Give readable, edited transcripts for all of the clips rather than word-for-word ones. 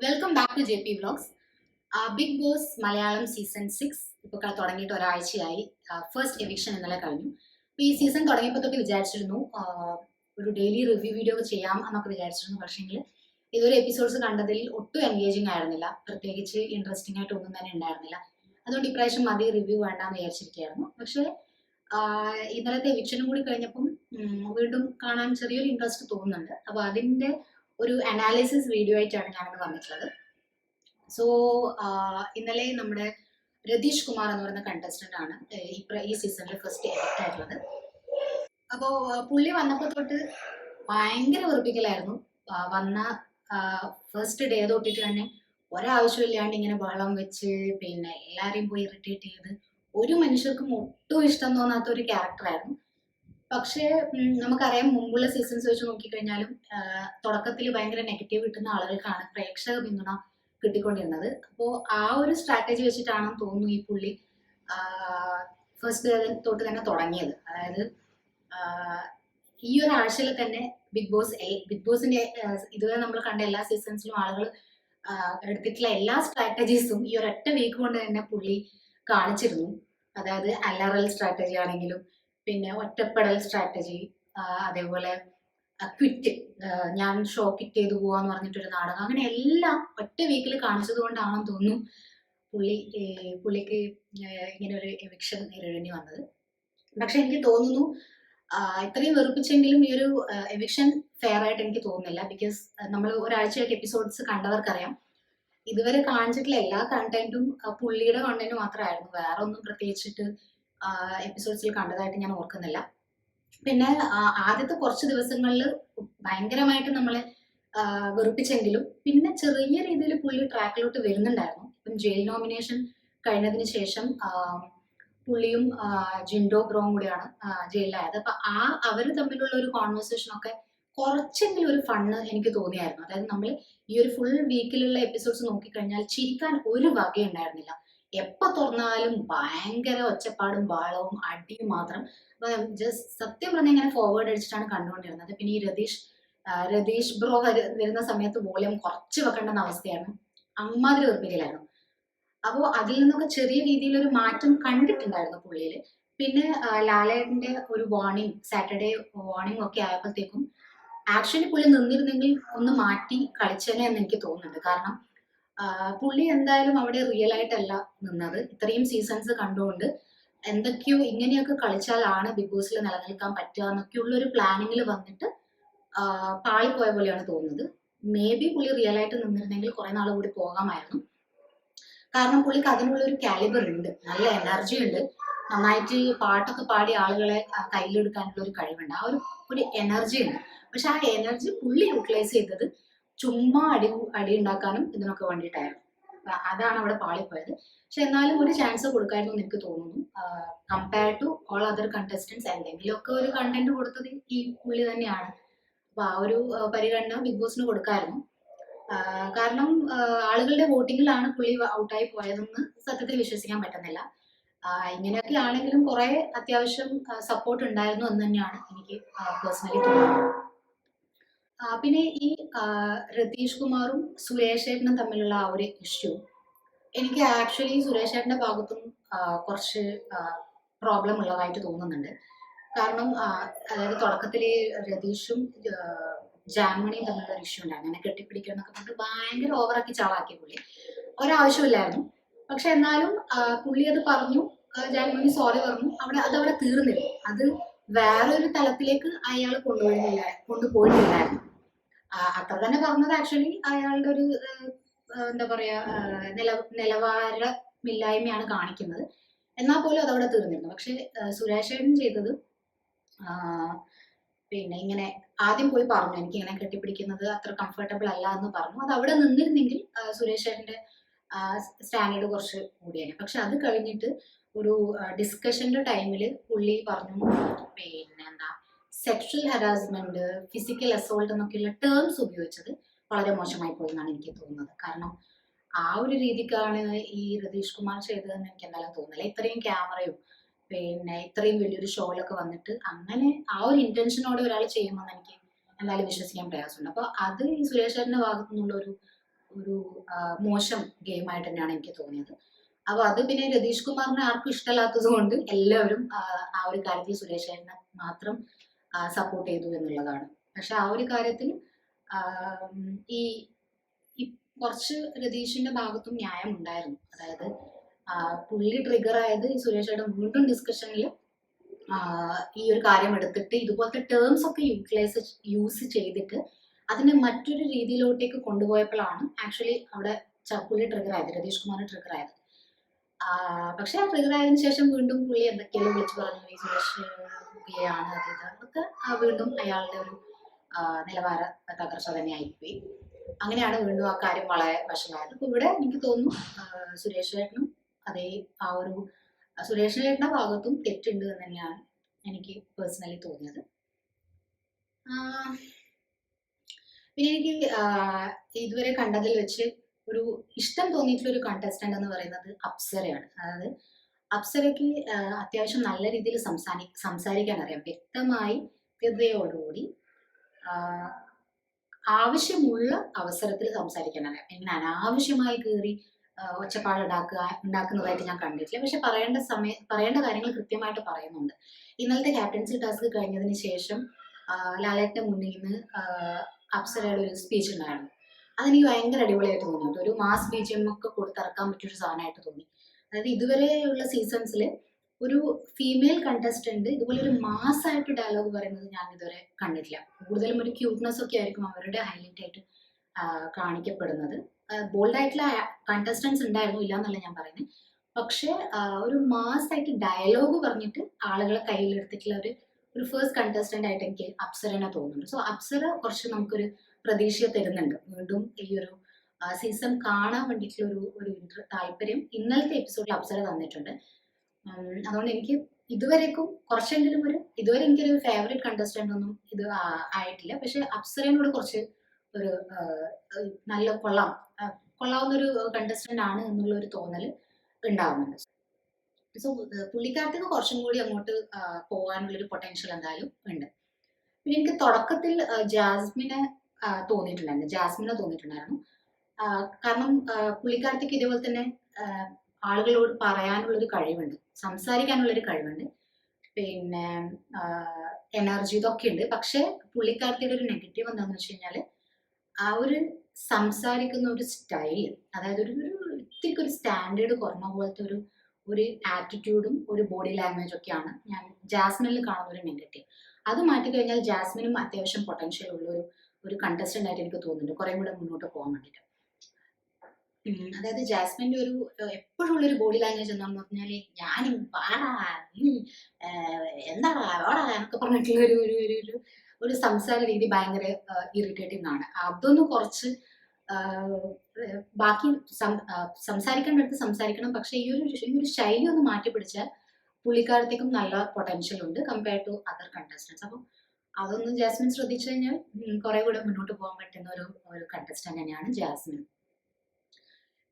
Welcome back to J P vlogs. Bigg Boss Malayalam season 6 ഇപ്പോൾ തുടങ്ങിയിട്ട് ഒരാഴ്ചയായി. ഫസ്റ്റ് എവിക്ഷൻ ഇന്നലെ കഴിഞ്ഞു. അപ്പോൾ ഈ സീസൺ തുടങ്ങിയപ്പോൾ തൊട്ട് വിചാരിച്ചിരുന്നു ഒരു ഡെയിലി റിവ്യൂ വീഡിയോ ചെയ്യാം എന്നൊക്കെ വിചാരിച്ചിരുന്നു. പക്ഷേങ്കിൽ ഇതൊരു എപ്പിസോഡ്സ് കണ്ടതിൽ ഒട്ടും എൻഗേജിങ് ആയിരുന്നില്ല, പ്രത്യേകിച്ച് ഇൻട്രസ്റ്റിംഗ് ആയിട്ട് ഒന്നും തന്നെ ഉണ്ടായിരുന്നില്ല. അതുകൊണ്ട് ഇപ്രാവശ്യം മതി, റിവ്യൂ വേണ്ടാന്ന് വിചാരിച്ചിരിക്കുകയായിരുന്നു. പക്ഷേ ഇന്നലത്തെ എവിക്ഷനും കൂടി കഴിഞ്ഞപ്പം വീണ്ടും കാണാൻ ചെറിയൊരു ഇൻട്രസ്റ്റ് തോന്നുന്നുണ്ട്. അപ്പോൾ അതിൻ്റെ ഒരു അനാലിസിസ് വീഡിയോ ആയിട്ടാണ് ഞാനിന്ന് വന്നിട്ടുള്ളത്. സോ ഇന്നലെ നമ്മുടെ രതീഷ് കുമാർ എന്ന് പറയുന്ന കണ്ടസ്റ്റന്റ് ആണ് ഈ സീസണിൽ ഫസ്റ്റ് എവിക്റ്റ് ആയിട്ടുള്ളത്. അപ്പോൾ പുള്ളി വന്നപ്പോൾ തൊട്ട് ഭയങ്കര വെറുപ്പിക്കലായിരുന്നു. വന്ന ഫസ്റ്റ് ഡേ തൊട്ടിട്ട് തന്നെ ഒരാവശ്യമില്ലാണ്ട് ഇങ്ങനെ ബഹളം വെച്ച് പിന്നെ എല്ലാവരെയും പോയി ഇറിറ്റേറ്റ് ചെയ്ത് ഒരു മനുഷ്യർക്കും ഒട്ടും ഇഷ്ടം തോന്നാത്ത ഒരു ക്യാരക്ടറായിരുന്നു. പക്ഷേ നമുക്കറിയാം, മുമ്പുള്ള സീസൺസ് വെച്ച് നോക്കിക്കഴിഞ്ഞാലും തുടക്കത്തിൽ ഭയങ്കര നെഗറ്റീവ് കിട്ടുന്ന ആളുകൾക്കാണ് പ്രേക്ഷക പിന്തുണ കിട്ടിക്കൊണ്ടിരുന്നത്. അപ്പോൾ ആ ഒരു സ്ട്രാറ്റജി വെച്ചിട്ടാണെന്ന് തോന്നുന്നു ഈ പുള്ളി ഫസ്റ്റ് തൊട്ട് തന്നെ തുടങ്ങിയത്. അതായത് ഈ ഒരാഴ്ചയിൽ തന്നെ ബിഗ് ബോസിന്റെ ഇതുവരെ നമ്മൾ കണ്ട എല്ലാ സീസൺസിലും ആളുകൾ എടുത്തിട്ടുള്ള എല്ലാ സ്ട്രാറ്റജീസും ഈ ഒരൊറ്റ വീക്ക് കൊണ്ട് തന്നെ പുള്ളി കാണിച്ചിരുന്നു. അതായത് അലറൽ സ്ട്രാറ്റജി ആണെങ്കിലും, പിന്നെ ഒറ്റപ്പെടൽ സ്ട്രാറ്റജി, അതേപോലെ ക്വിറ്റ്, ഞാൻ ഷോ ക്വിറ്റ് ചെയ്തു പോവാന്ന് പറഞ്ഞിട്ടൊരു നാടകം, അങ്ങനെ എല്ലാം ഒറ്റ വീക്കിൽ കാണിച്ചത് കൊണ്ടാണെന്ന് തോന്നുന്നു പുള്ളിക്ക് ഇങ്ങനെ ഒരു എവിക്ഷൻ നേരിടേണ്ടി വന്നത്. പക്ഷെ എനിക്ക് തോന്നുന്നു ഇത്രയും വെറുപ്പിച്ചെങ്കിലും ഈ ഒരു എവിക്ഷൻ ഫെയർ ആയിട്ട് എനിക്ക് തോന്നുന്നില്ല. ബിക്കോസ് നമ്മൾ ഒരാഴ്ചയായിട്ട് എപ്പിസോഡ്സ് കണ്ടവർക്കറിയാം, ഇതുവരെ കാണിച്ചിട്ടുള്ള എല്ലാ കണ്ടന്റും പുള്ളിയുടെ കണ്ടന്റ് മാത്രമായിരുന്നു. വേറെ ഒന്നും പ്രത്യേകിച്ചിട്ട് എപ്പിസോഡ്സിൽ കണ്ടതായിട്ട് ഞാൻ ഓർക്കുന്നില്ല. പിന്നെ ആദ്യത്തെ കുറച്ച് ദിവസങ്ങളിൽ ഭയങ്കരമായിട്ട് നമ്മളെ വെറുപ്പിച്ചെങ്കിലും പിന്നെ ചെറിയ രീതിയിൽ പുള്ളി ട്രാക്കിലോട്ട് വരുന്നുണ്ടായിരുന്നു. ഇപ്പം ജയിൽ നോമിനേഷൻ കഴിഞ്ഞതിന് ശേഷം പുള്ളിയും ജിൻഡോ ബ്രോയും കൂടിയാണ് ജയിലിലായത്. അപ്പൊ അവർ തമ്മിലുള്ള ഒരു കോൺവെർസേഷൻ ഒക്കെ കുറച്ചെങ്കിലും ഒരു ഫണ്ണ് എനിക്ക് തോന്നിയായിരുന്നു. അതായത് നമ്മൾ ഈ ഒരു ഫുൾ വീക്കിലുള്ള എപ്പിസോഡ്സ് നോക്കിക്കഴിഞ്ഞാൽ ചിരിക്കാൻ ഒരു വകയുണ്ടായിരുന്നില്ല. എപ്പോൾ തുറന്നാലും ഭയങ്കര ഒച്ചപ്പാടും ബാളവും അടിയും മാത്രം. ജസ്റ്റ് സത്യം പറഞ്ഞാൽ ഇങ്ങനെ ഫോർവേഡ് അടിച്ചിട്ടാണ് കണ്ടുകൊണ്ടിരുന്നത്. പിന്നെ ഈ രതീഷ് ബ്രോ വരുന്ന സമയത്ത് വോളിയം കുറച്ച് വെക്കേണ്ടെന്ന അവസ്ഥയായിരുന്നു. അമ്മാതിരി വെറുപ്പിക്കലായിരുന്നു. അപ്പോൾ അതിൽ നിന്നൊക്കെ ചെറിയ രീതിയിലൊരു മാറ്റം കണ്ടിട്ടുണ്ടായിരുന്നു പുള്ളിയിൽ. പിന്നെ ലാലേട്ടന്റെ ഒരു സാറ്റർഡേ വാർണിംഗ് ഒക്കെ ആയപ്പോഴത്തേക്കും ആക്ച്വലി പുള്ളി നിന്നിരുന്നെങ്കിൽ ഒന്ന് മാറ്റി കളിച്ചേനെ എന്ന് എനിക്ക് തോന്നുന്നുണ്ട്. കാരണം പുള്ളി എന്തായാലും അവിടെ റിയൽ ആയിട്ടല്ല നിന്നത്. ഇത്രയും സീസൺസ് കണ്ടുകൊണ്ട് എന്തൊക്കെയോ ഇങ്ങനെയൊക്കെ കളിച്ചാലാണ് ബിഗ് ബോസിൽ നിലനിൽക്കാൻ പറ്റുക എന്നൊക്കെയുള്ള ഒരു പ്ലാനിങ്ങിൽ വന്നിട്ട് പാളിപ്പോയ പോലെയാണ് തോന്നുന്നത്. മേ ബി പുള്ളി റിയൽ ആയിട്ട് നിന്നിരുന്നെങ്കിൽ കുറെ നാൾ കൂടി പോകാമായിരുന്നു. കാരണം പുള്ളിക്ക് അതിനുള്ള ഒരു കാലിബർ ഉണ്ട്, നല്ല എനർജി ഉണ്ട്, നന്നായിട്ട് പാട്ടൊക്കെ പാടി ആളുകളെ കയ്യിലെടുക്കാനുള്ള ഒരു കഴിവുണ്ട്, ആ ഒരു എനർജി ഉണ്ട്. പക്ഷെ ആ എനർജി പുള്ളി യൂട്ടിലൈസ് ചെയ്തത് ചുമ്മാ അടി ഉണ്ടാക്കാനും ഇതിനൊക്കെ വേണ്ടിയിട്ടായിരുന്നു. അതാണ് അവിടെ പാളിപ്പോയത്. പക്ഷെ എന്നാലും ഒരു ചാൻസ് കൊടുക്കായിരുന്നു എന്ന് എനിക്ക് തോന്നുന്നു. Compare to all other contestants എന്തെങ്കിലുമൊക്കെ ഒരു കണ്ടന്റ് കൊടുത്തത് ഈ പുള്ളി തന്നെയാണ്. അപ്പൊ ആ ഒരു പരിഗണന ബിഗ് ബോസിന് കൊടുക്കായിരുന്നു. കാരണം ആളുകളുടെ വോട്ടിങ്ങിലാണ് പുള്ളി ഔട്ടായി പോയതെന്ന് സത്യത്തിൽ വിശ്വസിക്കാൻ പറ്റുന്നില്ല. ഇങ്ങനെയൊക്കെ ആണെങ്കിലും കുറെ അത്യാവശ്യം സപ്പോർട്ട് ഉണ്ടായിരുന്നു എന്ന് തന്നെയാണ് എനിക്ക് പേഴ്സണലി തോന്നുന്നത്. പിന്നെ ഈ രതീഷ് കുമാറും സുരേഷ് ഏട്ടനും തമ്മിലുള്ള ആ ഒരു ഇഷ്യൂ എനിക്ക് ആക്ച്വലി സുരേഷ് ഏട്ടന്റെ ഭാഗത്തും കുറച്ച് പ്രോബ്ലം ഉള്ളതായിട്ട് തോന്നുന്നുണ്ട്. കാരണം അതായത് തുടക്കത്തിൽ രതീഷും ജാൻമണിയും തമ്മിലുള്ള ഒരു ഇഷ്യൂ ഉണ്ടായിരുന്നു. അങ്ങനെ കെട്ടിപ്പിടിക്കുക എന്നൊക്കെ പറഞ്ഞിട്ട് ഭയങ്കര ഓവറാക്കി ചാളാക്കി പുള്ളി. ഒരാവശ്യമില്ലായിരുന്നു. പക്ഷെ എന്നാലും പുള്ളി അത് പറഞ്ഞു, ജാൻമണി സോറി പറഞ്ഞു, അതവിടെ തീർന്നില്ല. അത് വേറൊരു തലത്തിലേക്ക് അയാൾ കൊണ്ടുപോയിട്ടില്ലായിരുന്നു. അത്ര തന്നെ പറഞ്ഞത് ആക്ച്വലി അയാളുടെ ഒരു എന്താ പറയാ നിലവാരമില്ലായ്മയാണ് കാണിക്കുന്നത്. എന്നാൽ പോലും അതവിടെ തീർന്നിരുന്നു. പക്ഷെ സുരേഷേട്ടൻ ചെയ്തത് പിന്നെ ഇങ്ങനെ ആദ്യം പോയി പറഞ്ഞു, എനിക്ക് ഇങ്ങനെ കെട്ടിപ്പിടിക്കുന്നത് അത്ര കംഫർട്ടബിൾ അല്ല എന്ന് പറഞ്ഞു. അത് അവിടെ നിന്നിരുന്നെങ്കിൽ സുരേഷേട്ടന്റെ സ്റ്റാൻഡേർഡ് കുറച്ച് കൂടിയാണ്. പക്ഷെ അത് കഴിഞ്ഞിട്ട് ഒരു ഡിസ്കഷന്റെ ടൈമിൽ പുള്ളി പറഞ്ഞു പിന്നെ എന്താ സെക്ഷൽ ഹരാസ്മെന്റ്, ഫിസിക്കൽ അസോൾട്ട് എന്നൊക്കെയുള്ള ടേംസ് ഉപയോഗിച്ചത് വളരെ മോശമായി പോയി എന്നാണ് എനിക്ക് തോന്നുന്നത്. കാരണം ആ ഒരു രീതിക്കാണ് ഈ രതീഷ് കുമാർ ചെയ്തതെന്ന് എനിക്ക് എന്തായാലും തോന്നുന്നില്ല. ഇത്രയും ക്യാമറയും പിന്നെ ഇത്രയും വലിയൊരു ഷോയിലൊക്കെ വന്നിട്ട് അങ്ങനെ ആ ഒരു ഇന്റൻഷനോടെ ഒരാൾ ചെയ്യുമെന്ന് എനിക്ക് എന്തായാലും വിശ്വസിക്കാൻ പ്രയാസമുണ്ട്. അപ്പൊ അത് ഈ സുരേഷ് ചേട്ടന്റെ ഭാഗത്തു നിന്നുള്ള ഒരു മോശം ഗെയിമായിട്ട് തന്നെയാണ് എനിക്ക് തോന്നിയത്. അപ്പോൾ അത് പിന്നെ രതീഷ് കുമാറിനെ ആർക്കും ഇഷ്ടമല്ലാത്തത് കൊണ്ട് എല്ലാവരും ആ ഒരു കാര്യത്തിൽ സുരേഷ് ഏട്ടനെ മാത്രം സപ്പോർട്ട് ചെയ്തു എന്നുള്ളതാണ്. പക്ഷെ ആ ഒരു കാര്യത്തിൽ ഈ ഈ കുറച്ച് രതീഷിന്റെ ഭാഗത്തും ന്യായം ഉണ്ടായിരുന്നു. അതായത് പുള്ളി ട്രിഗർ ആയത് ഈ സുരേഷ് ഏട്ടൻ വീണ്ടും ഡിസ്കഷനിൽ ഈ ഒരു കാര്യം എടുത്തിട്ട് ഇതുപോലത്തെ ടേംസ് ഒക്കെ യൂസ് ചെയ്തിട്ട് അതിനെ മറ്റൊരു രീതിയിലോട്ടേക്ക് കൊണ്ടുപോയപ്പോഴാണ് ആക്ച്വലി അവിടെ പുള്ളി ട്രിഗർ ആയത്, രതീഷ് കുമാർ ട്രിഗർ ആയത്. പക്ഷെ ആ ട്രിഗർ ആയതിനു ശേഷം വീണ്ടും പുള്ളി എന്തൊക്കെയോ വിളിച്ചു പറഞ്ഞു, ഈ സുരേഷ് ആണ് അത് അതൊക്കെ വീണ്ടും അയാളുടെ ഒരു നിലവാര തകർച്ച തന്നെ ആയിപ്പോയി. അങ്ങനെയാണ് വീണ്ടും ആ കാര്യം വളരെ വഷളായത്. അപ്പൊ ഇവിടെ എനിക്ക് തോന്നുന്നു സുരേഷ് ഏട്ടനും അതേ ആ ഒരു സുരേഷ് ഏട്ടന്റെ ഭാഗത്തും തെറ്റുണ്ട് എന്ന് തന്നെയാണ് എനിക്ക് പേഴ്സണലി തോന്നിയത്. പിന്നെ എനിക്ക് ഇതുവരെ കണ്ടതിൽ വെച്ച് ഒരു ഇഷ്ടം തോന്നിയിട്ടുള്ള ഒരു കണ്ടസ്റ്റന്റ് എന്ന് പറയുന്നത് അപ്സരയാണ്. അതായത് അപ്സരയ്ക്ക് അത്യാവശ്യം നല്ല രീതിയിൽ സംസാരിക്കാൻ അറിയാം, വ്യക്തമായി കൃത്യതയോടുകൂടി ആവശ്യമുള്ള അവസരത്തിൽ സംസാരിക്കാൻ അറിയാം. എങ്ങനെ അനാവശ്യമായി കയറി ഉണ്ടാക്കുന്നതായിട്ട് ഞാൻ കണ്ടിട്ടില്ല. പക്ഷെ പറയേണ്ട കാര്യങ്ങൾ കൃത്യമായിട്ട് പറയുന്നുണ്ട്. ഇന്നലത്തെ ക്യാപ്റ്റൻസി ടാസ്ക് കഴിഞ്ഞതിന് ശേഷം ലാലേട്ടന്റെ മുന്നിൽ നിന്ന് അപ്സരയുടെ ഒരു സ്പീച്ച് ഉണ്ടായിരുന്നു. അതെനിക്ക് ഭയങ്കര അടിപൊളിയായിട്ട് തോന്നി. ഒരു മാസ് BGM ഒക്കെ കൊടുത്തിറക്കാൻ പറ്റിയൊരു സാധനമായിട്ട് തോന്നി. അതായത് ഇതുവരെയുള്ള സീസൺസിൽ ഒരു ഫീമെയിൽ കണ്ടസ്റ്റന്റ് ഇതുപോലെ ഒരു മാസായിട്ട് ഡയലോഗ് പറയുന്നത് ഞാൻ ഇതുവരെ കണ്ടിട്ടില്ല. കൂടുതലും ഒരു ക്യൂട്ട്നെസ് ഒക്കെ ആയിരിക്കും അവരുടെ ഹൈലൈറ്റ് ആയിട്ട് കാണിക്കപ്പെടുന്നത്. ബോൾഡ് ആയിട്ടുള്ള കണ്ടസ്റ്റൻസ് ഉണ്ടായിരുന്നു, ഇല്ല എന്നല്ല ഞാൻ പറയുന്നത്. പക്ഷെ ഒരു മാസ് ആയിട്ട് ഡയലോഗ് പറഞ്ഞിട്ട് ആളുകളെ കയ്യിലെടുത്തിട്ടുള്ള ഒരു ഫസ്റ്റ് കണ്ടസ്റ്റന്റ് ആയിട്ട് എനിക്ക് അപ്സരനെ തോന്നുന്നുണ്ട്. സോ അപ്സര കുറച്ച് നമുക്കൊരു പ്രതീക്ഷ തരുന്നുണ്ട്. വീണ്ടും ഈ ഒരു സീസൺ കാണാൻ വേണ്ടിയിട്ടുള്ള ഒരു താല്പര്യം ഇന്നലത്തെ എപ്പിസോഡിൽ അപ്സര തന്നിട്ടുണ്ട്. അതുകൊണ്ട് എനിക്ക് ഇതുവരേക്കും കുറച്ചെങ്കിലും ഇതുവരെ എനിക്കൊരു ഫേവറേറ്റ് കണ്ടസ്റ്റന്റ് ഒന്നും ഇത് ആയിട്ടില്ല. പക്ഷെ അപ്സരനോട് കുറച്ച് ഒരു നല്ല കൊള്ളാവുന്നൊരു കണ്ടസ്റ്റന്റ് ആണ് എന്നുള്ള ഒരു തോന്നൽ ഉണ്ടാവുന്നുണ്ട്. സോ പുള്ളിക്കാരത്തിന് കുറച്ചും കൂടി അങ്ങോട്ട് പോകാനുള്ളൊരു പൊട്ടൻഷ്യൽ എന്തായാലും ഉണ്ട്. പിന്നെ എനിക്ക് തുടക്കത്തിൽ ജാസ്മിനെ തോന്നിയിട്ടുണ്ടായിരുന്നു. കാരണം പുള്ളിക്കാരത്തേക്ക് ഇതേപോലെ തന്നെ ആളുകളോട് പറയാനുള്ളൊരു കഴിവുണ്ട്, സംസാരിക്കാനുള്ളൊരു കഴിവുണ്ട്, പിന്നെ എനർജി ഇതൊക്കെ ഉണ്ട്. പക്ഷെ പുള്ളിക്കാരത്തിയുടെ ഒരു നെഗറ്റീവ് എന്താണെന്ന് വെച്ച് കഴിഞ്ഞാൽ ആ ഒരു സംസാരിക്കുന്ന ഒരു സ്റ്റൈൽ, അതായത് ഇത്തിരി ഒരു സ്റ്റാൻഡേർഡ് കുറഞ്ഞ പോലത്തെ ഒരു ആറ്റിറ്റ്യൂഡും ഒരു ബോഡി ലാംഗ്വേജ് ഒക്കെയാണ് ഞാൻ ജാസ്മിനിൽ കാണുന്ന ഒരു നെഗറ്റീവ്. അത് മാറ്റിക്കഴിഞ്ഞാൽ ജാസ്മിനും അത്യാവശ്യം പൊട്ടൻഷ്യൽ ഉള്ള ഒരു കണ്ടസ്റ്റന്റ് ആയിട്ട് എനിക്ക് തോന്നുന്നുണ്ട് കുറേ കൂടെ മുന്നോട്ട് പോകാൻ വേണ്ടിയിട്ട്. അതായത് ജാസ്മിന്റെ എപ്പോഴും ഉള്ളൊരു ബോഡി ലാംഗ്വേജ് എന്താണെന്ന് പറഞ്ഞാല് ഞാൻ എന്താടാ ഓടാ എന്നൊക്കെ പറഞ്ഞിട്ടുള്ള ഒരു സംസാര രീതി ഭയങ്കര ഇറിറ്റേറ്റിംഗ് ആണ്. അതൊന്ന് കുറച്ച് ബാക്കി സംസാരിക്കേണ്ടടുത്ത് സംസാരിക്കണം. പക്ഷെ ഈ ഒരു ശൈലി ഒന്ന് മാറ്റി പിടിച്ചാൽ പുള്ളിക്കാരത്തേക്കും നല്ല പൊട്ടൻഷ്യൽ ഉണ്ട് കമ്പയർ ടു അതർ കണ്ടസ്റ്റൻസ്. അപ്പം അതൊന്ന് ജാസ്മിൻ ശ്രദ്ധിച്ചു കഴിഞ്ഞാൽ കുറെ കൂടെ മുന്നോട്ട് പോകാൻ പറ്റുന്ന ഒരു കണ്ടസ്റ്റന്റ് തന്നെയാണ് ജാസ്മിൻ.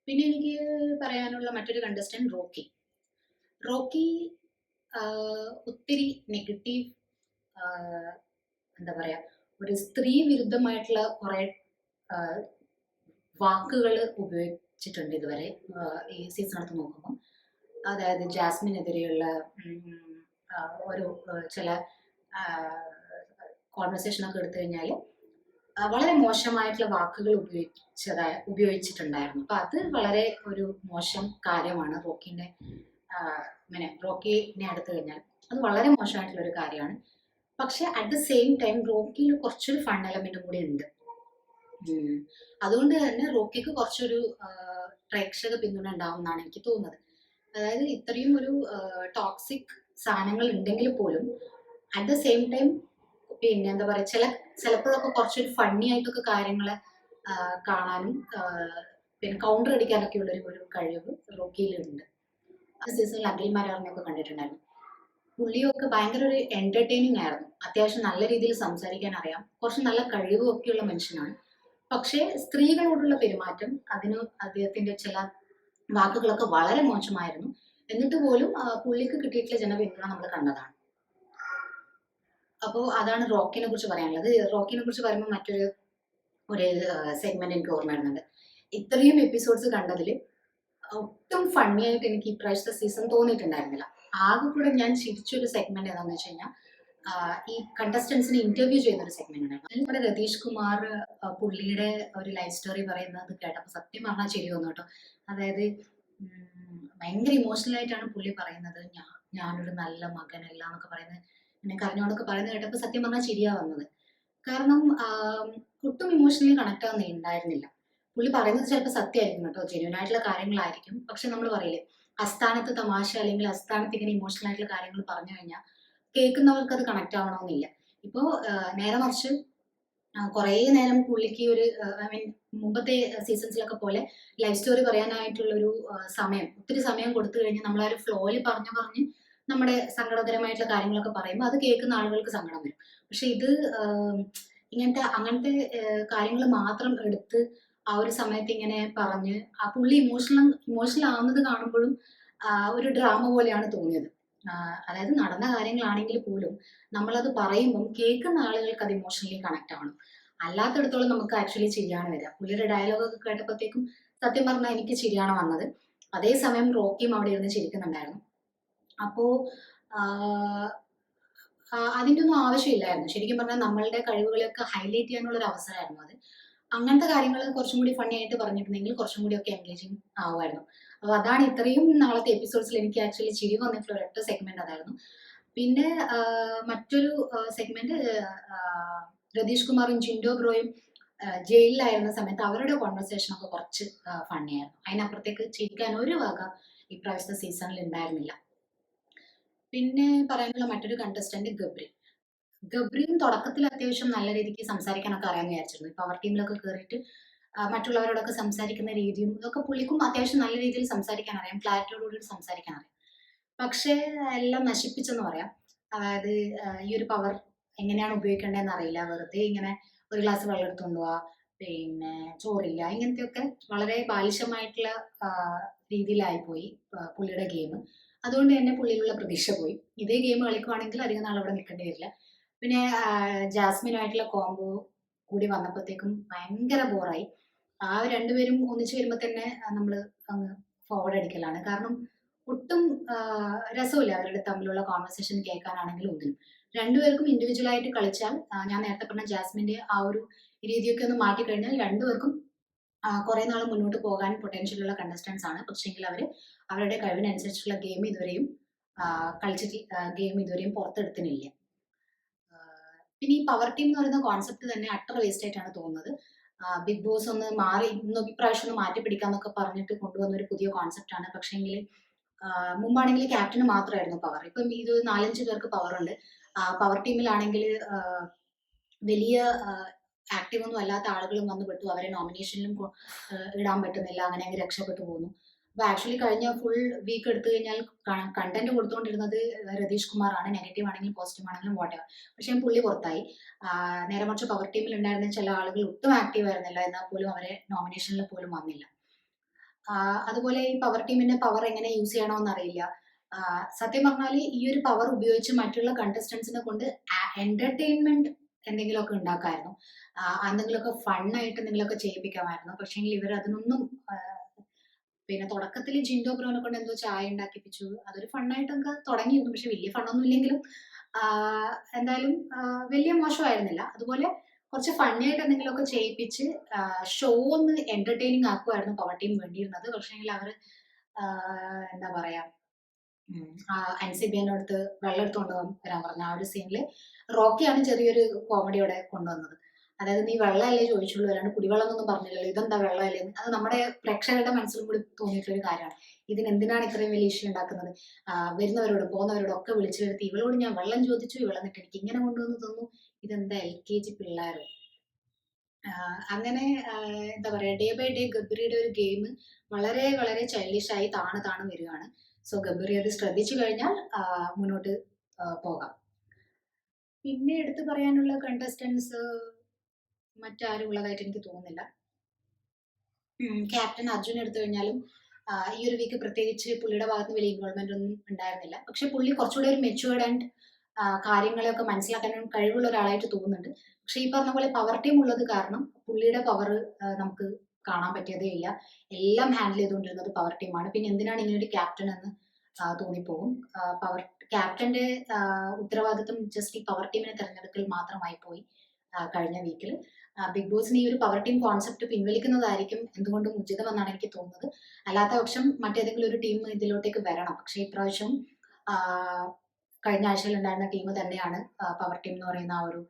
പിന്നെ എനിക്ക് പറയാനുള്ള മറ്റൊരു കണ്ടസ്റ്റന്റ് റോക്കി ഒത്തിരി നെഗറ്റീവ് എന്താ പറയാ, ഒരു സ്ത്രീ വിരുദ്ധമായിട്ടുള്ള കുറെ വാക്കുകൾ ഉപയോഗിച്ചിട്ടുണ്ട് ഇതുവരെ ഈ സീസണത്ത് നോക്കുമ്പോൾ. അതായത് ജാസ്മിനെതിരെയുള്ള ഒരു ചില കോൺവെർസേഷനൊക്കെ എടുത്തു കഴിഞ്ഞാൽ വളരെ മോശമായിട്ടുള്ള വാക്കുകൾ ഉപയോഗിച്ചിട്ടുണ്ടായിരുന്നു. അപ്പൊ അത് വളരെ ഒരു മോശം കാര്യമാണ്. റോക്കിനെ എടുത്തു കഴിഞ്ഞാൽ അത് വളരെ മോശമായിട്ടുള്ള ഒരു കാര്യമാണ്. പക്ഷെ അറ്റ് ദ സെയിം ടൈം റോക്കിയിൽ കുറച്ചൊരു ഫൺ എലമെന്റും കൂടി ഉണ്ട്. അതുകൊണ്ട് തന്നെ റോക്കിക്ക് കുറച്ചൊരു പ്രേക്ഷക പിന്തുണ ഉണ്ടാവും എന്നാണ് എനിക്ക് തോന്നുന്നത്. അതായത് ഇത്രയും ഒരു ടോക്സിക് സാധനങ്ങൾ ഉണ്ടെങ്കിൽ പോലും അറ്റ് ദ സെയിം ടൈം പിന്നെ എന്താ പറയാ, ചിലപ്പോഴൊക്കെ കുറച്ചൊരു ഫണ്ണി ആയിട്ടൊക്കെ കാര്യങ്ങളെ കാണാനും പിന്നെ കൗണ്ടർ അടിക്കാനൊക്കെ ഉള്ള ഒരു കഴിവ് റോക്കിയിലുണ്ട്. ആ സീസണിൽ അഖിൽ മാരാറിനെയൊക്കെ കണ്ടിട്ടുണ്ടായിരുന്നു. പുള്ളിയൊക്കെ ഭയങ്കര ഒരു എന്റർടൈനിങ് ആയിരുന്നു. അത്യാവശ്യം നല്ല രീതിയിൽ സംസാരിക്കാൻ അറിയാം, കുറച്ച് നല്ല കഴിവും ഒക്കെയുള്ള മനുഷ്യനാണ്. പക്ഷേ സ്ത്രീകളോടുള്ള പെരുമാറ്റം, അദ്ദേഹത്തിന്റെ ചില വാക്കുകളൊക്കെ വളരെ മോശമായിരുന്നു. എന്നിട്ട് പോലും പുള്ളിക്ക് കിട്ടിയിട്ടുള്ള ജനപിന്തുണ നമ്മൾ കണ്ടതാണ്. അപ്പോൾ അതാണ് റോക്കിനെ കുറിച്ച് പറയാനുള്ളത്. റോക്കിനെ കുറിച്ച് പറയുമ്പോൾ മറ്റൊരു സെഗ്മെന്റ് എനിക്ക് ഓർമ്മ വരുന്നുണ്ട്. ഇത്രയും എപ്പിസോഡ്സ് കണ്ടതിൽ ഒട്ടും ഫണ്ണി ആയിട്ട് എനിക്ക് ഇപ്രാവശ്യത്തെ സീസൺ തോന്നിയിട്ടുണ്ടായിരുന്നില്ല. ആകെ കൂടെ ഞാൻ ചിരിച്ചൊരു സെഗ്മെന്റ് ഏതാണെന്ന് വെച്ച് കഴിഞ്ഞാൽ ഈ കണ്ടസ്റ്റൻസിനെ ഇന്റർവ്യൂ ചെയ്യുന്ന ഒരു സെഗ്മെന്റ് ഉണ്ടായിരുന്നു. അതിൽ ഇവിടെ രതീഷ് കുമാർ പുള്ളിയുടെ ഒരു ലൈഫ് സ്റ്റോറി പറയുന്നത് കേട്ടപ്പോൾ സത്യം പറഞ്ഞാൽ ചിരി വന്നു കേട്ടോ. അതായത് ഭയങ്കര ഇമോഷണൽ ആയിട്ടാണ് പുള്ളി പറയുന്നത്. ഞാനൊരു നല്ല മകനല്ല എന്നൊക്കെ പറയുന്നത്, പിന്നെ കരഞ്ഞോടൊക്കെ പറയുന്നത് കേട്ടപ്പോൾ സത്യം പറഞ്ഞാൽ ചിരിയാ വന്നത്. കാരണം ഒട്ടും ഇമോഷണലി കണക്ട് ആവുന്നുണ്ടായിരുന്നില്ല. പുള്ളി പറയുന്നത് ചിലപ്പോൾ സത്യമായിരിക്കും കേട്ടോ, ജെന്യൂൻ ആയിട്ടുള്ള കാര്യങ്ങളായിരിക്കും. പക്ഷെ നമ്മൾ പറയില്ലേ, അസ്ഥാനത്ത് തമാശ അല്ലെങ്കിൽ അസ്ഥാനത്ത് ഇങ്ങനെ ഇമോഷണൽ ആയിട്ടുള്ള കാര്യങ്ങൾ പറഞ്ഞു കഴിഞ്ഞാൽ കേൾക്കുന്നവർക്ക് അത് കണക്ട് ആവണമെന്നില്ല. ഇപ്പോൾ നേരെ മറിച്ച് കുറേ നേരം പുള്ളിക്ക് ഒരു ഐ മീൻ മുമ്പത്തെ സീസൺസിലൊക്കെ പോലെ ലൈഫ് സ്റ്റോറി പറയാനായിട്ടുള്ളൊരു സമയം, ഒത്തിരി സമയം കൊടുത്തു കഴിഞ്ഞാൽ നമ്മൾ ആ ഒരു ഫ്ലോയിൽ പറഞ്ഞു പറഞ്ഞ് നമ്മുടെ സങ്കടകരമായിട്ടുള്ള കാര്യങ്ങളൊക്കെ പറയുമ്പോൾ അത് കേൾക്കുന്ന ആളുകൾക്ക് സങ്കടം വരും. പക്ഷെ ഇത് അങ്ങനത്തെ കാര്യങ്ങൾ മാത്രം എടുത്ത് ആ ഒരു സമയത്ത് ഇങ്ങനെ പറഞ്ഞ് ആ പുള്ളി ഇമോഷണൽ ആവുന്നത് കാണുമ്പോഴും ഒരു ഡ്രാമ പോലെയാണ് തോന്നിയത്. അതായത് നടന്ന കാര്യങ്ങളാണെങ്കിൽ പോലും നമ്മളത് പറയുമ്പം കേൾക്കുന്ന ആളുകൾക്ക് അത് ഇമോഷണലി കണക്ട് ആവണം. അല്ലാത്തിടത്തോളം നമുക്ക് ആക്ച്വലി ചിരിയാണ് വരിക. പുള്ളിയുടെ ഡയലോഗ് ഒക്കെ കേട്ടപ്പോഴത്തേക്കും സത്യം പറഞ്ഞാൽ എനിക്ക് ചിരിയാണ് വന്നത്. അതേസമയം റോക്കിയും അവിടെ ഇരുന്ന് ചിരിക്കുന്നുണ്ടായിരുന്നു. അപ്പോ അതിൻ്റെ ഒന്നും ആവശ്യമില്ലായിരുന്നു. ശരിക്കും പറഞ്ഞാൽ നമ്മളുടെ കഴിവുകളെയൊക്കെ ഹൈലൈറ്റ് ചെയ്യാനുള്ള ഒരു അവസരമായിരുന്നു അത്. അങ്ങനത്തെ കാര്യങ്ങൾ കുറച്ചും കൂടി ഫണ്ണി ആയിട്ട് പറഞ്ഞിട്ടുണ്ടെങ്കിൽ കുറച്ചും കൂടി ഒക്കെ എൻഗേജിങ് ആവുമായിരുന്നു. അപ്പോൾ അതാണ് ഇത്രയും നാളത്തെ എപ്പിസോഡ്സിൽ എനിക്ക് ആക്ച്വലി ചിരി വന്നിട്ടുള്ള ഒരൊറ്റ സെഗ്മെന്റ് അതായിരുന്നു. പിന്നെ മറ്റൊരു സെഗ്മെന്റ് രതീഷ് കുമാറും ജിൻഡോ ബ്രോയും ജയിലിലായിരുന്ന സമയത്ത് അവരുടെ കോൺവെർസേഷൻ ഒക്കെ കുറച്ച് ഫണ്ണി ആയിരുന്നു. അതിനപ്പുറത്തേക്ക് ചിരിക്കാൻ ഒരു വക ഇപ്രാവശ്യത്തെ സീസണിൽ ഉണ്ടായിരുന്നില്ല. പിന്നെ പറയാനുള്ള മറ്റൊരു കണ്ടസ്റ്റന്റ് ഗബ്രി. ഗബ്രിയും തുടക്കത്തിൽ അത്യാവശ്യം നല്ല രീതിക്ക് സംസാരിക്കാനൊക്കെ അറിയാമെന്ന് വിചാരിച്ചിരുന്നു. ഇപ്പൊ അവർ ടീമിലൊക്കെ കയറിയിട്ട് മറ്റുള്ളവരോടൊക്കെ സംസാരിക്കുന്ന രീതിയും ഇതൊക്കെ പുള്ളിക്കും അത്യാവശ്യം നല്ല രീതിയിൽ സംസാരിക്കാൻ അറിയാം, ക്ലാരിറ്റിയോടുകൂടി സംസാരിക്കാൻ അറിയാം. പക്ഷേ എല്ലാം നശിപ്പിച്ചെന്ന് പറയാം. അതായത് ഈ ഒരു പവർ എങ്ങനെയാണ് ഉപയോഗിക്കേണ്ടതെന്ന് അറിയില്ല. വെറുതെ ഇങ്ങനെ ഒരു ഗ്ലാസ് വെള്ളം എടുത്തുകൊണ്ട് പോവാ, പിന്നെ ചോറില്ല, ഇങ്ങനത്തെയൊക്കെ വളരെ ബാലിശമായിട്ടുള്ള രീതിയിലായിപ്പോയി പുള്ളിയുടെ ഗെയിം. അതുകൊണ്ട് തന്നെ പുള്ളിയിലുള്ള പ്രതീക്ഷ പോയി. ഇതേ ഗെയിം കളിക്കുവാണെങ്കിൽ അധികം നാൾ അവിടെ നിൽക്കേണ്ടി വരില്ല. പിന്നെ ജാസ്മിനുമായിട്ടുള്ള കോംബോ കൂടി വന്നപ്പോഴത്തേക്കും ഭയങ്കര ബോറായി. ആ രണ്ടുപേരും ഒന്നിച്ച് വരുമ്പോൾ തന്നെ നമ്മൾ അങ്ങ് ഫോർവേഡ് അടിക്കലാണ്. കാരണം ഒട്ടും രസമില്ല അവരുടെ തമ്മിലുള്ള കോൺവെർസേഷൻ കേൾക്കാനാണെങ്കിലും ഒന്നിനും. രണ്ടുപേർക്കും ഇൻഡിവിജ്വൽ ആയിട്ട് കളിച്ചാൽ ഞാൻ നേരത്തെ പറഞ്ഞ ജാസ്മിന്റെ ആ ഒരു രീതിയൊക്കെ ഒന്ന് മാറ്റിക്കഴിഞ്ഞാൽ രണ്ടുപേർക്കും കുറെ നാൾ മുന്നോട്ട് പോകാൻ പൊട്ടൻഷ്യൽ ഉള്ള കണ്ടസ്റ്റൻസ് ആണ്. പക്ഷേങ്കിൽ അവരുടെ കഴിവിനനുസരിച്ചുള്ള ഗെയിം ഇതുവരെയും കളിച്ചിട്ട് ഗെയിം ഇതുവരെയും പുറത്തെടുത്തിനില്ല. പിന്നെ ഈ പവർ ടീം എന്ന് പറയുന്ന കോൺസെപ്റ്റ് തന്നെ അട്ടർ വേസ്റ്റ് ആയിട്ടാണ് തോന്നുന്നത്. ബിഗ് ബോസ് ഒന്ന് മാറി ഇപ്രാവശ്യം ഒന്ന് മാറ്റി പിടിക്കാന്നൊക്കെ പറഞ്ഞിട്ട് കൊണ്ടുവന്ന ഒരു പുതിയ കോൺസെപ്റ്റ് ആണ്. പക്ഷേങ്കിൽ മുമ്പാണെങ്കിൽ ക്യാപ്റ്റന് മാത്രമായിരുന്നു പവർ. ഇപ്പം ഇത് 4-5 പേർക്ക് പവർ ഉണ്ട്. പവർ ടീമിലാണെങ്കിൽ വലിയ ആക്റ്റീവ് ഒന്നും അല്ലാത്ത ആളുകളും വന്നു പെട്ടു. അവരെ നോമിനേഷനിലും ഇടാൻ പറ്റുന്നില്ല. അങ്ങനെ അങ്ങ് രക്ഷപ്പെട്ടു പോകുന്നു. അപ്പൊ ആക്ച്വലി കഴിഞ്ഞ ഫുൾ വീക്ക് എടുത്തു കഴിഞ്ഞാൽ കണ്ടന്റ് കൊടുത്തുകൊണ്ടിരുന്നത് രതീഷ് കുമാർ ആണ്. നെഗറ്റീവ് ആണെങ്കിലും പോസിറ്റീവ് ആണെങ്കിലും വാട്ടെവർ. പക്ഷേ പുള്ളി പുറത്തായി. നേരെ മറിച്ച് പവർ ടീമിൽ ഉണ്ടായിരുന്ന ചില ആളുകൾ ഒട്ടും ആക്റ്റീവ് ആയിരുന്നില്ല, എന്നാൽ പോലും അവരെ നോമിനേഷനിൽ പോലും വന്നില്ല. അതുപോലെ ഈ പവർ ടീമിന്റെ പവർ എങ്ങനെ യൂസ് ചെയ്യണമെന്ന് അറിയില്ല. സത്യം പറഞ്ഞാൽ ഈ ഒരു പവർ ഉപയോഗിച്ച് മറ്റുള്ള കണ്ടസ്റ്റൻസിനെ കൊണ്ട് എന്റർടൈൻമെന്റ് എന്തെങ്കിലുമൊക്കെ ഉണ്ടാക്കാമായിരുന്നു. എന്തെങ്കിലുമൊക്കെ ഫണ്ണായിട്ട് എന്തെങ്കിലുമൊക്കെ ചെയ്യിപ്പിക്കാമായിരുന്നു. പക്ഷേങ്കിൽ ഇവർ അതിനൊന്നും പിന്നെ തുടക്കത്തിൽ ജിൻഡോ ബ്രോനെ കൊണ്ട് എന്തോ ചായ ഉണ്ടാക്കിപ്പിച്ചു. അതൊരു ഫണ്ണായിട്ടൊക്കെ തുടങ്ങിയിരുന്നു. പക്ഷെ വലിയ ഫണ്ണൊന്നും ഇല്ലെങ്കിലും എന്തായാലും വലിയ മോശമായിരുന്നില്ല. അതുപോലെ കുറച്ച് ഫണ്ണി ആയിട്ട് എന്തെങ്കിലുമൊക്കെ ചെയ്യിപ്പിച്ച് ഷോ ഒന്ന് എന്റർടൈനിങ് ആക്കുമായിരുന്നു പവർ ടീം വേണ്ടിയിരുന്നത്. പക്ഷേങ്കിൽ അവർ എന്താ പറയാ, അൻസിബിയന്റെ അടുത്ത് വെള്ളം എടുത്തുകൊണ്ട് വരാൻ പറഞ്ഞ ആ ഒരു സീനിൽ റോക്കിയാണ് ചെറിയൊരു കോമഡിയോടെ കൊണ്ടുവന്നത്. അതായത് നീ വെള്ളമല്ലേ ചോദിച്ചുള്ളൂ, അല്ലാണ്ട് കുടിവെള്ളം എന്നൊന്നും പറഞ്ഞില്ലല്ലോ, ഇതെന്താ വെള്ളമല്ലേ എന്ന്. അത് നമ്മുടെ പ്രേക്ഷകരുടെ മനസ്സിലും കൂടി തോന്നിയിട്ടുള്ള ഒരു കാര്യമാണ്. ഇതിന് എന്തിനാണ് ഇത്രയും വലിയ ഇഷ്യൂ ഉണ്ടാക്കുന്നത്? വരുന്നവരോടും പോകുന്നവരോടും ഒക്കെ വിളിച്ചു വരുത്തി ഇവളോട് ഞാൻ വെള്ളം ചോദിച്ചു, എന്നിട്ട് എനിക്ക് ഇങ്ങനെ കൊണ്ടുവന്ന് തന്നു, ഇതെന്താ LKG പിള്ളേരോ? അങ്ങനെ എന്താ പറയാ, ഡേ ബൈ ഡേ ഗബ്രിയുടെ ഒരു ഗെയിം വളരെ വളരെ ചൈൽഡിഷ് ആയി താണ് വരികയാണ്. സോ ഗബ്രി അത് ശ്രദ്ധിച്ചു കഴിഞ്ഞാൽ മുന്നോട്ട് പോകാം. പിന്നെ എടുത്തു പറയാനുള്ള കണ്ടസ്റ്റൻസ് മറ്റാരും ഉള്ളതായിട്ട് എനിക്ക് തോന്നുന്നില്ല. ക്യാപ്റ്റൻ അർജുൻ എടുത്തു കഴിഞ്ഞാലും ഈ ഒരു വീക്ക് പ്രത്യേകിച്ച് പുള്ളിയുടെ ഭാഗത്ത് വലിയ ഇൻവോൾവ്മെന്റ് ഒന്നും ഉണ്ടായിരുന്നില്ല. പക്ഷെ പുള്ളി കുറച്ചുകൂടെ ഒരു മെച്യൂർഡ് ആൻഡ് കാര്യങ്ങളെയൊക്കെ മനസ്സിലാക്കാനും കഴിവുള്ള ഒരാളായിട്ട് തോന്നുന്നുണ്ട്. പക്ഷെ ഈ പറഞ്ഞ പോലെ പവർ ടീം ഉള്ളത് കാരണം പുള്ളിയുടെ പവർ നമുക്ക് കാണാൻ പറ്റിയതേ ഇല്ല. എല്ലാം ഹാൻഡിൽ ചെയ്തുകൊണ്ടിരുന്നത് പവർ ടീമാണ്. പിന്നെ എന്തിനാണ് ഇങ്ങനെ ഒരു ക്യാപ്റ്റൻ എന്ന് തോന്നിപ്പോകും. പവർ ക്യാപ്റ്റന്റെ ഉത്തരവാദിത്വം ജസ്റ്റ് ഈ പവർ ടീമിനെ തെരഞ്ഞെടുക്കൽ മാത്രമായി പോയി കഴിഞ്ഞ വീക്കിൽ. ബിഗ് ബോസിന് ഈ ഒരു പവർ ടീം കോൺസെപ്റ്റ് പിൻവലിക്കുന്നതായിരിക്കും എന്തുകൊണ്ടും ഉചിതമെന്നാണ് എനിക്ക് തോന്നുന്നത്. അല്ലാത്ത പക്ഷം മറ്റേതെങ്കിലും ഒരു ടീം ഇതിലോട്ടേക്ക് വരണം. പക്ഷേ ഇപ്രാവശ്യം കഴിഞ്ഞ ആഴ്ചയിൽ ഉണ്ടായിരുന്ന ടീം തന്നെയാണ് പവർ ടീം എന്ന് പറയുന്ന ആ ഒരു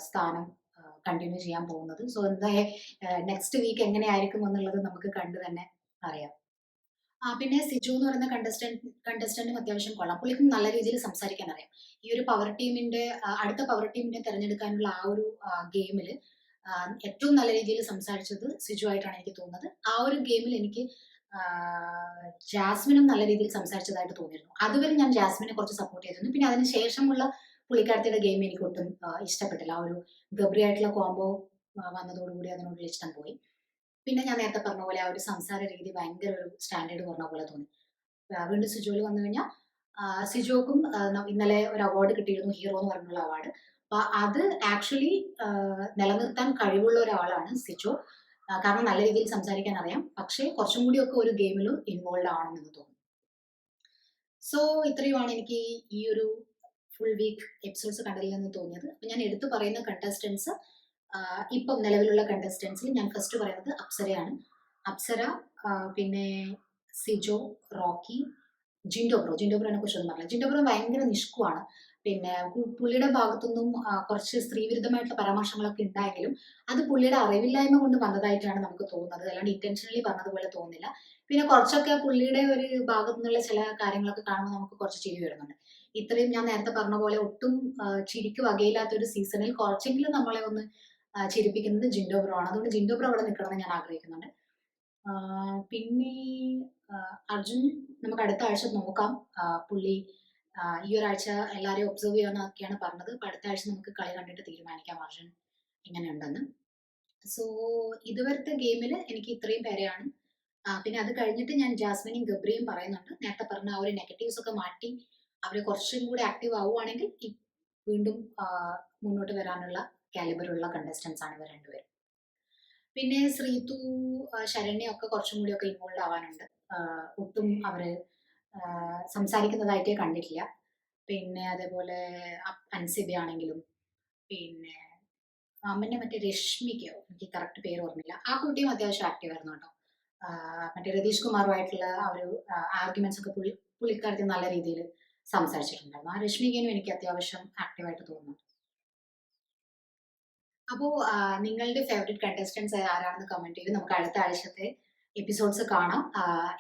സ്ഥാനം കണ്ടിന്യൂ ചെയ്യാൻ പോകുന്നത്. സോ എന്തായാലും നെക്സ്റ്റ് വീക്ക് എങ്ങനെയായിരിക്കും എന്നുള്ളത് നമുക്ക് കണ്ടു തന്നെ അറിയാം. പിന്നെ സിജു എന്ന് പറയുന്ന കണ്ടസ്റ്റന്റും അത്യാവശ്യം കൊള്ളാം. പുള്ളിക്കും നല്ല രീതിയിൽ സംസാരിക്കാൻ അറിയാം. ഈ ഒരു പവർ ടീമിന്റെ അടുത്ത പവർ ടീമിനെ തെരഞ്ഞെടുക്കാനുള്ള ആ ഒരു ഗെയിമിൽ ഏറ്റവും നല്ല രീതിയിൽ സംസാരിച്ചത് സിജു ആയിട്ടാണ് എനിക്ക് തോന്നുന്നത്. ആ ഒരു ഗെയിമിൽ എനിക്ക് ജാസ്മിനും നല്ല രീതിയിൽ സംസാരിച്ചതായിട്ട് തോന്നിയിരുന്നു. അതുവരെ ഞാൻ ജാസ്മിനെ കുറച്ച് സപ്പോർട്ട് ചെയ്തിരുന്നു. പിന്നെ അതിന് ശേഷമുള്ള പുള്ളിക്കാരത്തിയുടെ ഗെയിം എനിക്ക് ഒട്ടും ഇഷ്ടപ്പെട്ടില്ല. ആ ഒരു ഗബ്രി ആയിട്ടുള്ള കോംബോ വന്നതോടുകൂടി അതിനോടുള്ള ഇഷ്ടം പോയി. പിന്നെ ഞാൻ നേരത്തെ പറഞ്ഞ പോലെ ആ ഒരു സംസാര രീതി ഭയങ്കര ഒരു സ്റ്റാൻഡേർഡ് കുറഞ്ഞ പോലെ തോന്നി. വീണ്ടും സിജോയിൽ വന്നു കഴിഞ്ഞാൽ സിജോക്കും ഇന്നലെ ഒരു അവാർഡ് കിട്ടിയിരുന്നു, ഹീറോ എന്ന് പറഞ്ഞുള്ള അവാർഡ്. അപ്പൊ അത് ആക്ച്വലി നിലനിർത്താൻ കഴിവുള്ള ഒരാളാണ് സിജോ. കാരണം നല്ല രീതിയിൽ സംസാരിക്കാൻ അറിയാം. പക്ഷേ കുറച്ചും കൂടിയൊക്കെ ഒരു ഗെയിമിൽ ഇൻവോൾവ് ആവണമെന്ന് തോന്നുന്നു. സോ ഇത്രയുമാണ് എനിക്ക് ഈ ഒരു ഫുൾ വീക്ക് എപ്പിസോഡ്സ് കണ്ടതിൽ നിന്ന് തോന്നിയത്. അപ്പൊ ഞാൻ എടുത്തു പറയുന്ന കണ്ടസ്റ്റൻസ്, ഇപ്പം നിലവിലുള്ള കണ്ടസ്റ്റൻസിൽ ഞാൻ ഫസ്റ്റ് പറയുന്നത് അപ്സരയാണ്. അപ്സര, പിന്നെ സിജോ, റോക്കി, ജിൻഡോ ബ്രോനെ കുറിച്ചൊന്നും പറഞ്ഞില്ല. ജിൻഡോ ബ്രോ ഭയങ്കര നിഷ്കുവാണ്. പിന്നെ പുള്ളിയുടെ ഭാഗത്തുനിന്നും കുറച്ച് സ്ത്രീവിരുദ്ധമായിട്ടുള്ള പരാമർശങ്ങളൊക്കെ ഉണ്ടായെങ്കിലും അത് പുള്ളിയുടെ അറിവില്ലായ്മ കൊണ്ട് വന്നതായിട്ടാണ് നമുക്ക് തോന്നുന്നത്. അല്ലാണ്ട് ഇന്റൻഷനലി പറഞ്ഞതുപോലെ തോന്നുന്നില്ല. പിന്നെ കുറച്ചൊക്കെ പുള്ളിയുടെ ഒരു ഭാഗത്തു നിന്നുള്ള ചില കാര്യങ്ങളൊക്കെ കാണുമ്പോൾ നമുക്ക് കുറച്ച് ചിരി വരുന്നുണ്ട്. ഇത്രയും ഞാൻ നേരത്തെ പറഞ്ഞ പോലെ ഒട്ടും ചിരിക്ക് വകയില്ലാത്ത ഒരു സീസണിൽ കുറച്ചെങ്കിലും നമ്മളെ ഒന്ന് ചിരിപ്പിക്കുന്നത് ജിൻഡോ ബ്രോ ആണ്. അതുകൊണ്ട് ജിൻഡോ ബ്രോ അവിടെ നിൽക്കണമെന്ന് ഞാൻ ആഗ്രഹിക്കുന്നുണ്ട്. പിന്നെ അർജുൻ നമുക്ക് അടുത്ത ആഴ്ച നോക്കാം. പുള്ളി ഈ ഒരാഴ്ച എല്ലാവരെയും ഒബ്സർവ് ചെയ്യാമെന്നൊക്കെയാണ് പറഞ്ഞത്. അപ്പൊ അടുത്ത ആഴ്ച നമുക്ക് കളി കണ്ടിട്ട് തീരുമാനിക്കാം അർജുൻ എങ്ങനെയുണ്ടെന്ന്. സോ ഇതുവരത്തെ ഗെയിമിൽ എനിക്ക് ഇത്രയും പേരെയാണ്. പിന്നെ അത് കഴിഞ്ഞിട്ട് ഞാൻ ജാസ്മിനും ഗബ്രിയും പറയുന്നുണ്ട്. നേരത്തെ പറഞ്ഞ ആ ഒരു നെഗറ്റീവ്സ് ഒക്കെ മാറ്റി അവർ കുറച്ചും കൂടി ആക്റ്റീവ് ആവുകയാണെങ്കിൽ വീണ്ടും മുന്നോട്ട് വരാനുള്ള കാലിബറുള്ള കണ്ടസ്റ്റൻസ് ആണ് ഇവർ രണ്ടുപേരും. പിന്നെ ശ്രീതു, ശരണ്യ ഒക്കെ കുറച്ചും കൂടി ഒക്കെ ഇൻവോൾവ് ആവാനുണ്ട്. ഒട്ടും അവര് സംസാരിക്കുന്നതായിട്ടേ കണ്ടിട്ടില്ല. പിന്നെ അതേപോലെ അൻസിബ ആണെങ്കിലും, പിന്നെ അമ്മന്റെ മറ്റേ രശ്മിക്കോ, എനിക്ക് കറക്റ്റ് പേര് ഓർമ്മയില്ല, ആ കുട്ടിയും അത്യാവശ്യം ആക്റ്റീവ് ആയിരുന്നു കേട്ടോ. മറ്റേ രതീഷ് കുമാറുമായിട്ടുള്ള ആ ഒരു ആർഗ്യുമെന്റ്സ് ഒക്കെ പുള്ളിക്കാരത്തി നല്ല രീതിയിൽ സംസാരിച്ചിട്ടുണ്ടായിരുന്നു. ആ രശ്മികനും എനിക്ക് അത്യാവശ്യം ആക്റ്റീവായിട്ട് തോന്നുന്നു. അപ്പോൾ നിങ്ങളുടെ ഫേവറേറ്റ് കണ്ടസ്റ്റൻസ് ആരാണെന്ന് കമന്റ് ചെയ്ത് നമുക്ക് അടുത്ത ആഴ്ചത്തെ എപ്പിസോഡ്സ് കാണാം.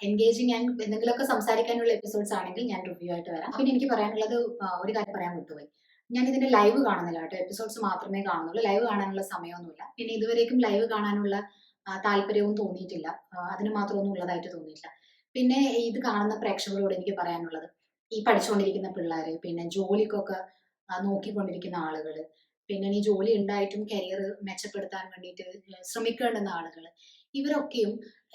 എൻഗേജിങ് ആൻഡ് എന്തെങ്കിലുമൊക്കെ സംസാരിക്കാനുള്ള എപ്പിസോഡ്സ് ആണെങ്കിൽ ഞാൻ റിവ്യൂ ആയിട്ട് വരാം. പിന്നെ എനിക്ക് പറയാനുള്ളത്, ഒരു കാര്യം പറയാൻ വിട്ടുപോയി. ഞാൻ ഇതിന്റെ ലൈവ് കാണുന്നില്ല കേട്ടോ, എപ്പിസോഡ്സ് മാത്രമേ കാണുന്നുള്ളൂ. ലൈവ് കാണാനുള്ള സമയമൊന്നുമില്ല. പിന്നെ ഇതുവരേക്കും ലൈവ് കാണാനുള്ള താല്പര്യവും തോന്നിയിട്ടില്ല. അതിന് മാത്രമൊന്നും ഉള്ളതായിട്ട് തോന്നിയിട്ടില്ല. പിന്നെ ഇത് കാണുന്ന പ്രേക്ഷകരോട് എനിക്ക് പറയാനുള്ളത്, ഈ പഠിച്ചുകൊണ്ടിരിക്കുന്ന പിള്ളേര്, പിന്നെ ജോലിക്കൊക്കെ നോക്കിക്കൊണ്ടിരിക്കുന്ന ആളുകൾ, പിന്നെ ഈ ജോലി ഉണ്ടായിട്ടും കരിയർ മെച്ചപ്പെടുത്താൻ വേണ്ടിയിട്ട് ശ്രമിക്കേണ്ടുന്ന ആളുകൾ, ഇവരൊക്കെയും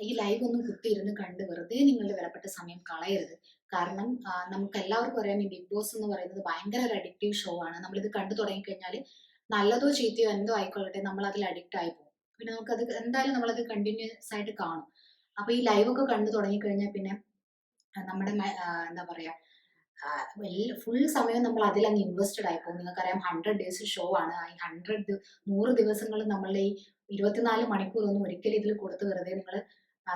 ഈ ലൈവ് ഒന്നും കുത്തിയിരുന്ന് കണ്ട് വെറുതെ നിങ്ങളുടെ വിലപ്പെട്ട സമയം കളയരുത്. കാരണം നമുക്ക് എല്ലാവർക്കും അറിയാം, ഈ ബിഗ് ബോസ് എന്ന് പറയുന്നത് ഭയങ്കര ഒരു അഡിക്റ്റീവ് ഷോ ആണ്. നമ്മളിത് കണ്ടു തുടങ്ങിക്കഴിഞ്ഞാൽ നല്ലതോ ചീത്തയോ എന്തോ ആയിക്കൊള്ളട്ടെ, നമ്മൾ അതിൽ അഡിക്റ്റ് ആയി പോകും. പിന്നെ നമുക്കത് എന്തായാലും നമ്മളത് കണ്ടിന്യൂസ് ആയിട്ട് കാണും. അപ്പൊ ഈ ലൈവ് ഒക്കെ കണ്ടു തുടങ്ങിക്കഴിഞ്ഞാൽ പിന്നെ നമ്മുടെ എന്താ പറയാ, ഫുൾ സമയം നമ്മൾ അതിലങ്ങ് ഇൻവെസ്റ്റഡ് ആയിപ്പോകും. നിങ്ങൾക്കറിയാം 100 ഡേയ്സ് ഷോ ആണ്. ഈ 100 ദിവസങ്ങൾ നമ്മളുടെ ഈ 24 മണിക്കൂറൊന്നും ഒരിക്കലും ഇതിൽ കൊടുത്ത് വെറുതെ നിങ്ങൾ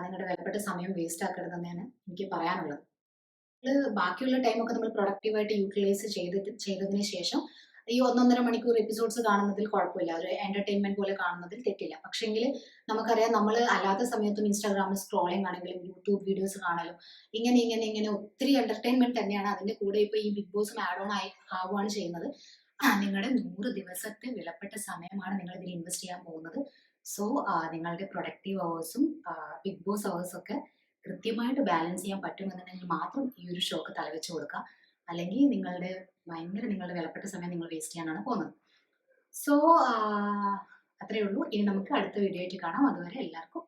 നിങ്ങളുടെ വിലപ്പെട്ട സമയം വേസ്റ്റ് ആക്കരുതെന്നാണ് എനിക്ക് പറയാനുള്ളത്. ബാക്കിയുള്ള ടൈമൊക്കെ നമ്മൾ പ്രൊഡക്റ്റീവായിട്ട് യൂട്ടിലൈസ് ചെയ്തതിന് ശേഷം ഈ 1-1.5 മണിക്കൂർ എപ്പിസോഡ്സ് കാണുന്നതിൽ കുഴപ്പമില്ല. ഒരു എന്റർടൈൻമെന്റ് പോലെ കാണുന്നതിൽ തെറ്റില്ല. പക്ഷെങ്കിൽ നമുക്കറിയാം, നമ്മൾ അല്ലാത്ത സമയത്തും ഇൻസ്റ്റാഗ്രാമിൽ സ്ക്രോളിംഗ് ആണെങ്കിലും യൂട്യൂബ് വീഡിയോസ് കാണലും ഇങ്ങനെ ഒത്തിരി എന്റർടൈൻമെന്റ് തന്നെയാണ്. അതിന്റെ കൂടെ ഇപ്പൊ ഈ ബിഗ് ബോസും ആഡ് ഓൺ ആവുകയാണ് ചെയ്യുന്നത്. നിങ്ങളുടെ 100 ദിവസത്തെ വിലപ്പെട്ട സമയമാണ് നിങ്ങൾ ഇതിൽ ഇൻവെസ്റ്റ് ചെയ്യാൻ പോകുന്നത്. സോ നിങ്ങളുടെ പ്രൊഡക്റ്റീവ് അവേഴ്സും ബിഗ് ബോസ് അവേഴ്സും ഒക്കെ കൃത്യമായിട്ട് ബാലൻസ് ചെയ്യാൻ പറ്റുമെന്നുണ്ടെങ്കിൽ മാത്രം ഈ ഒരു ഷോക്ക് തലവെച്ച് കൊടുക്കുക. അല്ലെങ്കിൽ നിങ്ങളുടെ വിലപ്പെട്ട സമയം നിങ്ങൾ വേസ്റ്റ് ചെയ്യാനാണ് പോകുന്നത്. സോ അത്രയേ ഉള്ളൂ. ഇനി നമുക്ക് അടുത്ത വീഡിയോ ആയിട്ട് കാണാം. അതുവരെ എല്ലാവർക്കും